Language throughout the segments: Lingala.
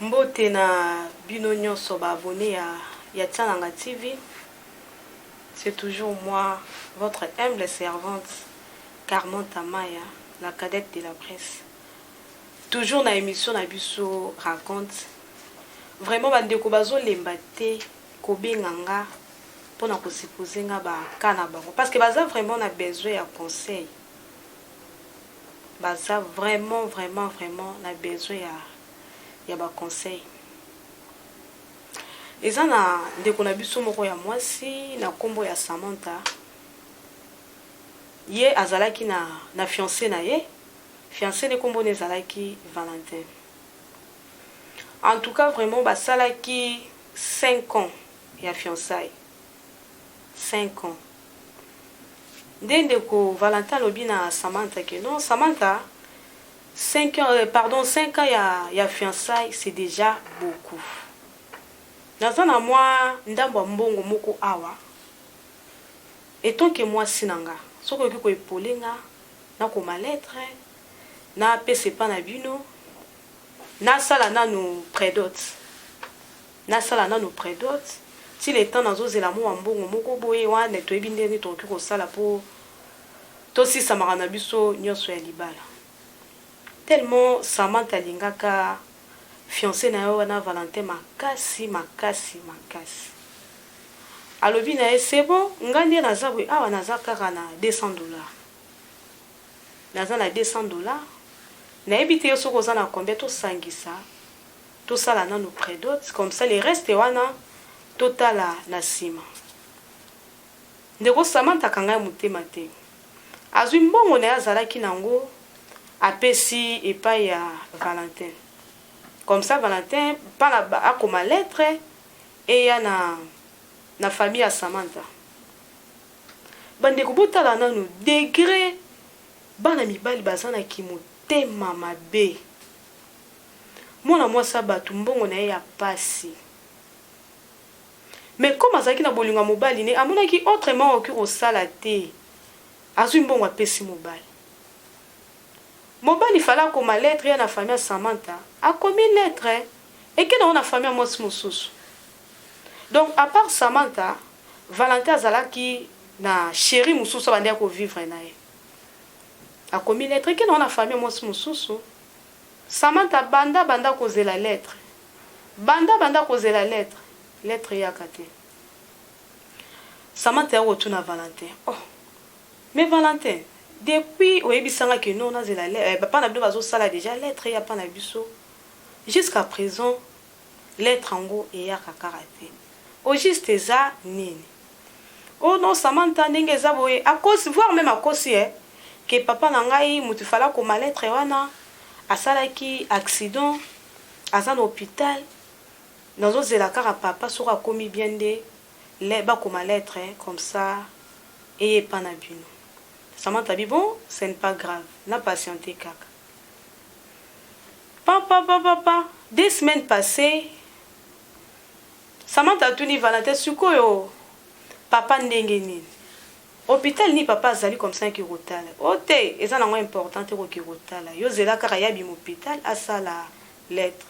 Mbote na bino nyonso ba abonné ya Tiananga TV. C'est toujours moi, votre humble servante, Carmen Tamaya, la cadette de la presse. Toujours na émission na biso raconte. Vraiment bandeko bazo lembate ko benganga pona ko supposer nga ba kana bango parce que baza vraiment na besoin ya conseil. Baza vraiment na besoin ya ba conseil. Eza na ndeko na biso moko ya mwasi na kombo ya Samantha. Ye azalaki na fiancé na ye. Fiancé ne kombo nezalaki Valentin. En tout cas vraiment basalaki 5 ans ya fiançailles. 5 ans. Ndeko Valentin lobi na Samantha que non, Samantha 5 ans ya fiançailles c'est déjà beaucoup. Naza na moi ndambo mbongo moko awa. Et tant que moi sinanga, soko ki ko epolenga na ko ma lettre na pese pa na bino na sala na no prédot. Na sala na no prédot. Si le temps nazo zela mo mbongo moko boye wana to ebindeni to ki ko sala po to si samara na biso nyonso ya libala. Tellement Samantha lingaka fiancé na yo na Valentin makasi. Alobi na c'est bon, ngandi na zabwe awa naza kaka na $200. Naza na $200. Na ebite yo soko za na combien to sangisa. To sala na no prédot comme ça les restes wana totala na sima. Ndeko Samantha kanga mutema te. Azwi mbongo na azalaki nango apesi epai ya Valentin. Comme ça Valentin parle à comme lettre et ya na famille à Samantha. Bande ko botala nanu degré bana mibali bazana ki motema mabe. Mona mwasa batu mbongo na ya pasi. Mais comme azaki na bolinga mobali ne amona ki autrement oki osala te. Azwi mbongo apesi mobali. Mobali fala comme lettre ya na famille à Samantha. A commis lettre et que dans la famille moi mosusu. Donc à part Samantha, Valentin azalaki na chéri mosusu bandia ko vivre na ye. A commis lettre et que dans la famille moi mosusu. Samantha banda causer la lettre. Banda causer la lettre. Lettre ya kate. Samantha retourne à Valentin. Oh. Mais Valentin, depuis oyebisanga que non na zela lettre, papa na bino bazo sala déjà lettre ya pa na biso. Jusqu'à présent, lettre ango et ya kakarate. Au juste ça nini. Oh non Samantha ndenge za boye à cause voir même à cause que papa na ngai mutu fala ko ma lettre wana asalaki accident asa na hôpital. Dans zela kara papa sera commis bien de les ba ko ma lettre comme ça et pas na bino. Samantha dit bon, ce n'est pas grave, n'a patienté kaka. Papa, 2 semaines passées, Samantha tuni Valentin sukoyo papa ndenge nini. Hôpital ni papa azali comme ça ki rotala. Ote, eza na ngwa important te ko ki rotala. Yo zela kaka ya bi hôpital asa la lettre.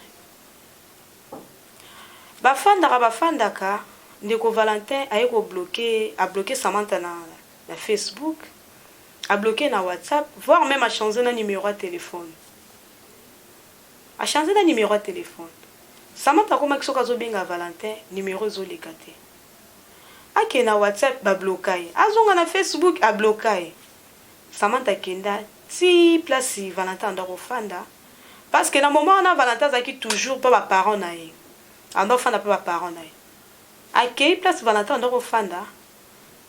Bafandaka ndeko Valentin aye ko bloquer Samantha na Facebook. A bloqué na WhatsApp, voire même à changer na numéro de téléphone. A changer na numéro de téléphone. Samantha koma kisoka zo benga Valentin, numéro zo lekate. Ake na WhatsApp ba bloqué. Azonga na Facebook a bloqué. Samantha kenda ti place Valentin ndako fanda parce que na moment na Valentin zaki toujours pas ba parents na ye. Ando fanda pas ba parents na ye. Ake place Valentin ndako fanda.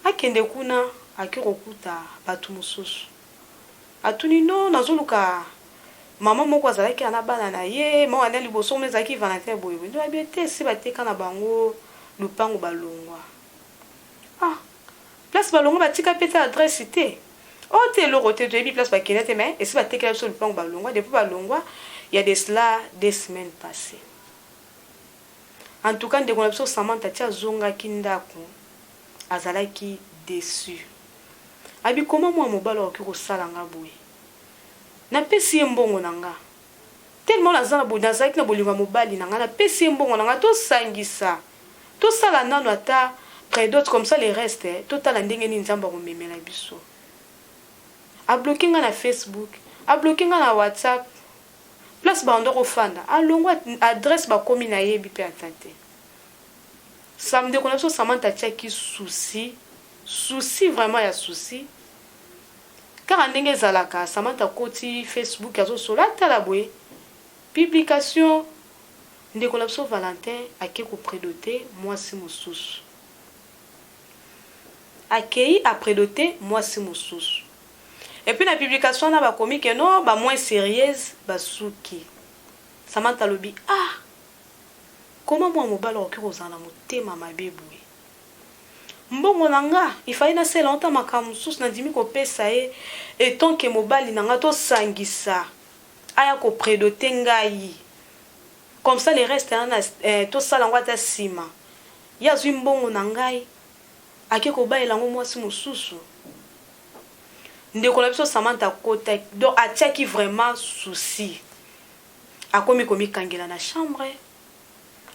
Akende kuna akirokuta batu mususu atuni no nazoluka mama moko azalaki ana bana na ye mama na liboso mezaki Valentin boye ndo abete si bateka na bango lupango balongwa place balongwa batika peta adresse te o te lo roté de bi place bakenete mais et si bateka sur lupango balongwa depuis balongwa il y a de cela 2 semaines passées. En tout cas ndeko na biso Samantha tia zonga kindako azalaki déçu. Abi comment moi mobala okiko sala nga boye. Na pesi mbongo nanga. tellement nazalaki na bolingo ya mobali na nga napesi mbongo na nga tosangisa tosala nano ata près d'autres comme ça les restes totala ndenge nini nzambe akomemela biso abloke nga na Facebook abloke nga na WhatsApp place bando kofanda alongwa adresse bakomi na yebi pe atate samedi kona biso Samantha tiaki souci vraiment ya souci car ndenge ezalaka Samantha koti Facebook azosola tala boye publication ndeko na biso Valentin ake koprédoter mwasi mosusu akei aprédoter mwasi mosusu et puis la publication na bakomi ke non ba moins sérieuse basuki Samantha lobi comment moi mobala oki kozala motema mabe boye mbongo nanga ifai na se longtemps makambo mosusu nandimi kopesa ye etant ke mobali nanga tosangisa aya koprédoter ngai comme ça les restes tosala ngo ata nsima ye azwi mbongo na ngai ake kobalela ngo mwasi mosusu ndeko na biso Samantha kota donc atiaki vraiment souci akomi komikangela na chambre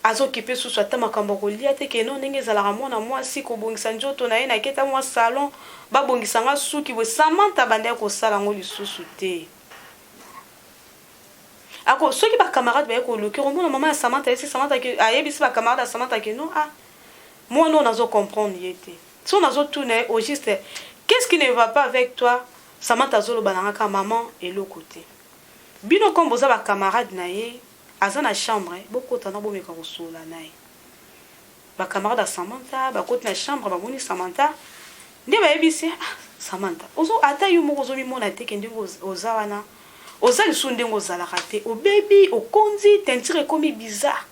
azokipe susu ata makambo kolia te ke no ndenge ezalaka mwana mwasi kobongisa nzoto na ye na keta mwa salon babongisa nga suki boye Samantha bandaki kosala ngo lisusu te ako soki bacamarade baye koluki omona mama ya Samantha esi Samantha ayebisi bacamarade ya Samantha ke no mwana oyo nazocomprendre ye te so nazotuna ye au juste qu'est-ce qui ne va pas avec toi Samantha azoloba na nga ka maman eloko te bino kombo za bacamarade na ye aza na chambre bokota na bomeka kosola na ye bacamarade ya Samantha bakoti na chambre bamoni Samantha nde bayebisi Samantha ozo ata yo moko ozomimona te ke ndenge oza wana oza lisu ndenge ozalaka te obebi okonzi tentire ekomi bizarre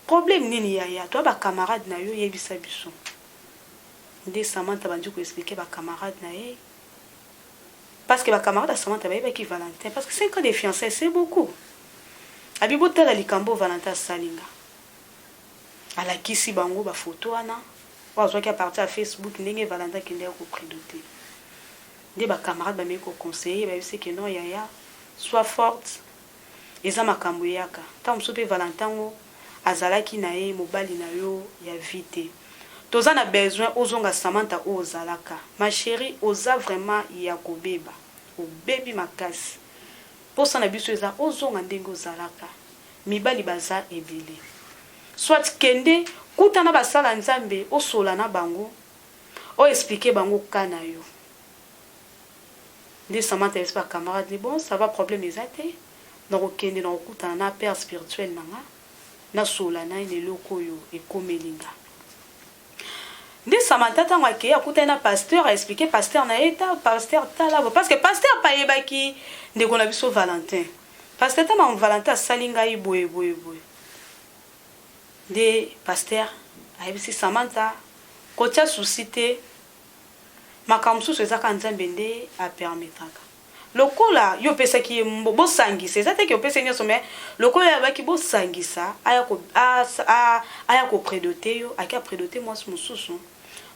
problème nini yaya to bacamarade na yo yebisa biso nde Samantha bandi koexpliquer bacamarade na ye parce que bacamarade ya Samantha bayebaki Valentin parce que 5 ans de fiançailles c'est beaucoup abibo tala likambo Valentin salinga alakisi bango bafoto wana wazwaki a partir ya Facebook ndenge Valentin kende koprédoter nde bacamarade bamei koconseiller bayebisi ke non yaya sois forte eza makambo eyaka ntango mosusu mpe Valentin ngo azalaki na ye mobali na yo ya vie te toza na besoin ozonga Samantha oyo ozalaka ma chérie oza vraiment ya kobeba obebi makasi posa na biso eza ozonga ndenge ozalaka mibali baza ebele soit kende kutana basala nzambe osola na bango o expliquer bango ka na yo nde Samantha yebisi bacamarade ni bon ça va problème eza te nakokende nakokutana na père spirituel nanga nasola na ye na eloko oyo ekomelinga nde Samantha ntango akei akutani na pasteur aexplike pasteur na ye ta pasteur tala parce que pasteur payebaki ndeko na biso Valentin pasteur tama Valentin asali ngai boye nde pasteur ayebisi Samantha kotia susi te makambo mosusu ezaka nzambe nde apermetaka lokola yo opesaki ye bosangisa eza teke opesa nyonso me lokola yabaki bosangisa aya koprédote yo aki aprédote mwasi mosusu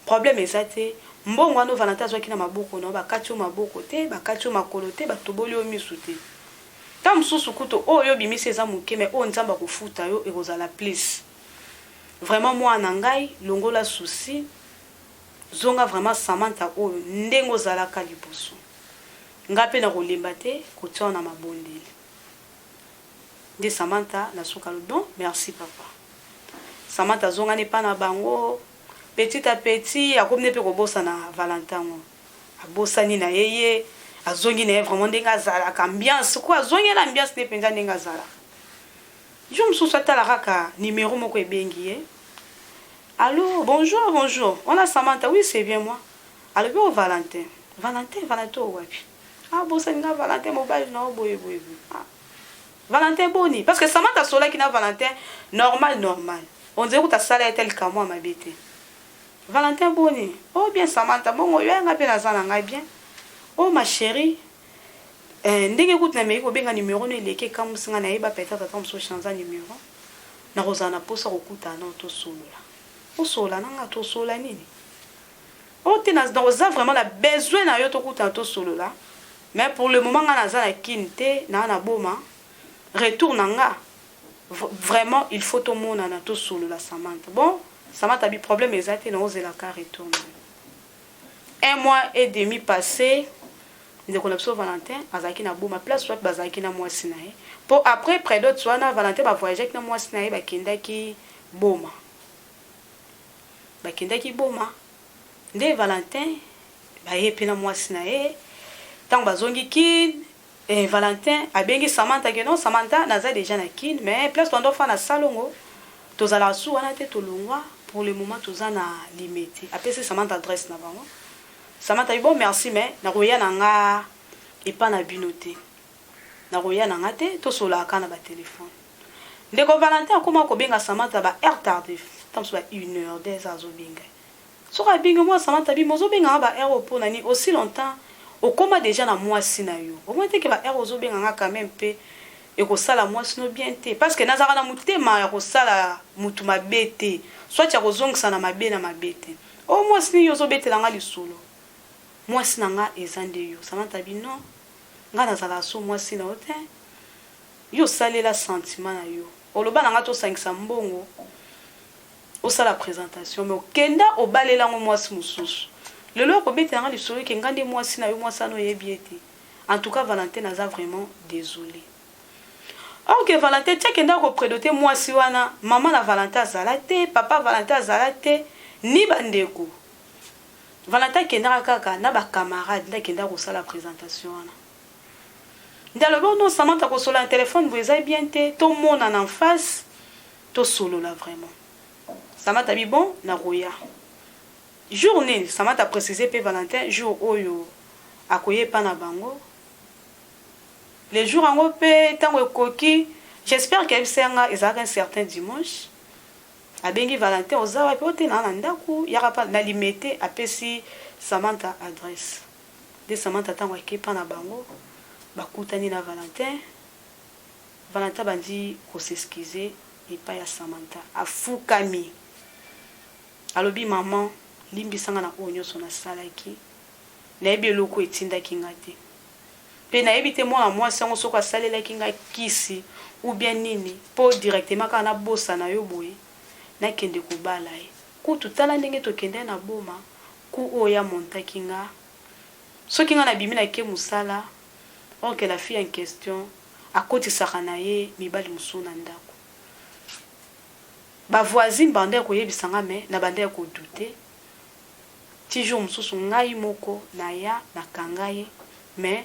problème eza te mbongo wana Valentin azwaki na maboko na bakati yo maboko te bakati yo makolo te batoboli yo misu te ta mosusu kutu oyo obimisi eza moke me oyo nzambe akofuta yo ekozala plus vraiment mwana ngai longola souci zonga vraiment Samantha oyo ndenge ozalaka liboso nga mpe na kolemba te kotia na mabondeli nde Samantha nasuka lo bon merci papa Samantha zonga ne pa na bango petit à petit akomne pe kobosa na Valentin abosani na yeye azongi na vraiment ndenge azalaka ambiance quoi azongi na ambiance ne penza ndenge azalaka jo msusu atalaka ka numéro moko ebengi ye allô bonjour on a Samantha oui c'est bien moi allô bien Valentin wapi bosani na Valentin mobile na boye Valentin boni parce que Samantha sola ki na Valentin normal on dirait que ta sala est tel que moi ma bête Valentin boni oh bien Samantha bongo yo nga pe na zana ngai bien oh ma chérie ndenge kutu na meki kobenga numéro no eleke kamusinga na yeba peut-être ata mso changer numéro na rozana posa kokutana tosolola osola nanga tosola nini oh tena dans vraiment la besoin na yo tokutana tosolola mais pour le moment nga naza na kinte na boma retour nanga vraiment il faut tout le monde na to solo la Samantha bon Samantha bi problème exact non ose la ka retour un mois et demi passé ndeko na biso Valentin azaki na boma place soit bazaki na mwasi na ye pour après près d'autres soit na Valentin ba voyager na mwasi na ye bakendaki boma nde Valentin ba ye pe na mwasi na ye tant bazongi kin et Valentin abengi Samantha que non Samantha naza déjà na kin mais place tondo fa na salongo tozala su wana te tolongwa pour le moment tozana limité après Samantha adresse na bango Samantha bon merci mais na roya nanga et pas na binoté na roya nanga te to sola kana ba téléphone ndeko Valentin akoma ko benga Samantha ba heure tardif tam so ba 1h 2h zo benga so ka benga moi Samantha bi mozo benga ba heure pour nani aussi longtemps au coma déjà na mwasi na yo au moins te ke ba heure zo benga nga quand même pe et ko sala mwasi no bien te parce que nazaka na mutema ya ko sala mutu mabete soit ya ko zongisa na mabe na mabete au mwasi ni yo zo betela nga lisolo mwasi na nga ezande yo Samantha bi non nga nazala so mwasi na ote yo salela sentiment na yo oloba na nga to sangisa mbongo osala présentation mais okenda obalela ngo mwasi mususu lelo ko betela nga lisolo ke ngande mwasi na yo mwasi ano yebi ete en tout cas Valentin naza vraiment désolé. Ok Valentin tchekenda ko prédoter mwasi wana maman na Valentin azalate papa Valentin azalate ni bandeko Valentin kendaka kaka na ba camarade nda kenda ko sala présentation wana ndalo non Samantha ko sola téléphone vous avez bien te tout le monde en face to solo là vraiment Samantha bi bon na roya journée Samantha précisé pe Valentin jour oyo akoye pa na bango les jours en pe tango koki j'espère qu'elle sera ezaka un certain dimanche abengi Valentin ozawa pe otena na ndaku yaka pa na limité apesi Samantha adresse de Samantha tango akepa na bango bakutani na Valentin bandi ko s'excuser et pas ya Samantha afukami alobi maman limbisanga na onyo sona salaki na ebi loko etindaki ngate pe na ebite mwana mwasi yango soko asalelaki nga kisi ou bien nini po directement kana bosa na yo boye na kende kobala ye kutu tala ndenge tokende na boma ku oya montaki nga soki nga na bimi na ke musala or que la fille en question akotisaka na ye mibali musu na ndako ba voisine bande ko yebisanga me na bande ko douter ti jour mususu ngai moko na ya na kangaye mais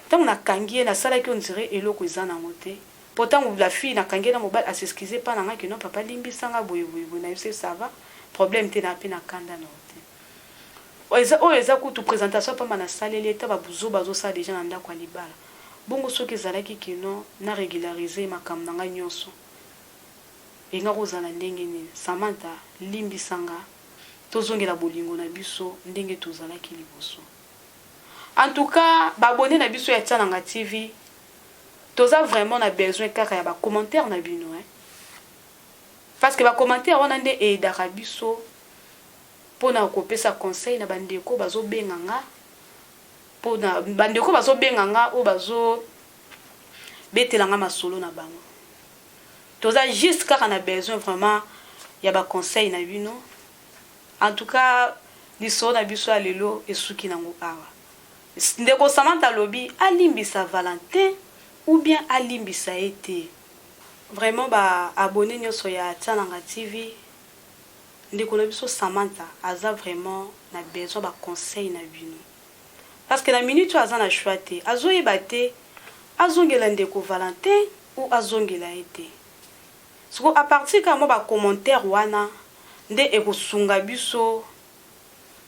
tant na kangie na sala ki on dirait eloko ezana ngote pourtant la fille na kangie na mobile s'excuser pas na nga que non papa limbisanga boye na yose ça va problème te na pe na kanda na ngote oeza kutu présentation pa na sala leta ba buzo bazo sa déjà na ndako alibala bongo soki ezalaki kino na régulariser makambo na nga nyonso enga kozala ndenge nini Samantha limbisanga tozongela bolingo na biso ndenge tozalaki liboso. En tout cas babone na biso ya Tsananga TV toza vraiment na besoin kaka ya ba commentaire na bino parce que ba commentaire wana nde edaka biso pona kopesa conseil na bandeko bazo benganga pona bandeko bazo benganga o bazo betelanga masolo na bango toza juste kaka na besoin vraiment ya ba conseil na bino. En tout cas liso na biso alelo esuki nango awa ndeko Samantha lobi alimbisa Valentin ou bien alimbisa ete vraiment ba abonné nyoso ya Tsananga TV ndeko na biso Samantha aza vraiment na besoin ba conseil na bino parce que la minute aza na choix te azoyeba te azongela ndeko Valentin ou azongela ete siko à partir ka mo ba commentaire wana nde ekosunga biso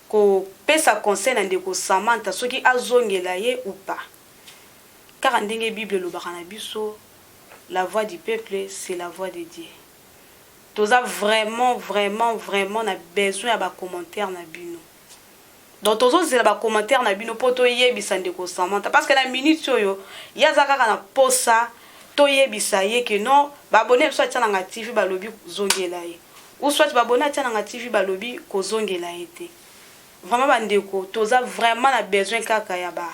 ko pesa conseil na ndeko Samantha soki azongela ye ou pas car ndenge Bible lobaka na biso la voix du peuple c'est la voix de Dieu. Toza vraiment na besoin ya ba commentaire na bino donc tozo zela ba commentaire na bino poto yebisa ndeko Samantha parce que la minute oyo yazaka na posa to yebisa ye que non ba abonné so Tsananga TV ba lobi zongela ye ou soit ba abonné Tsananga TV ba lobi ko zongela ete vraiment bandeko toza vraiment na besoin kaka ya ba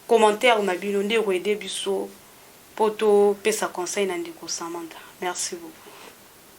commentaire na bino nde ko aider biso mpo topesa conseil na ndeko Samantha. Merci beaucoup.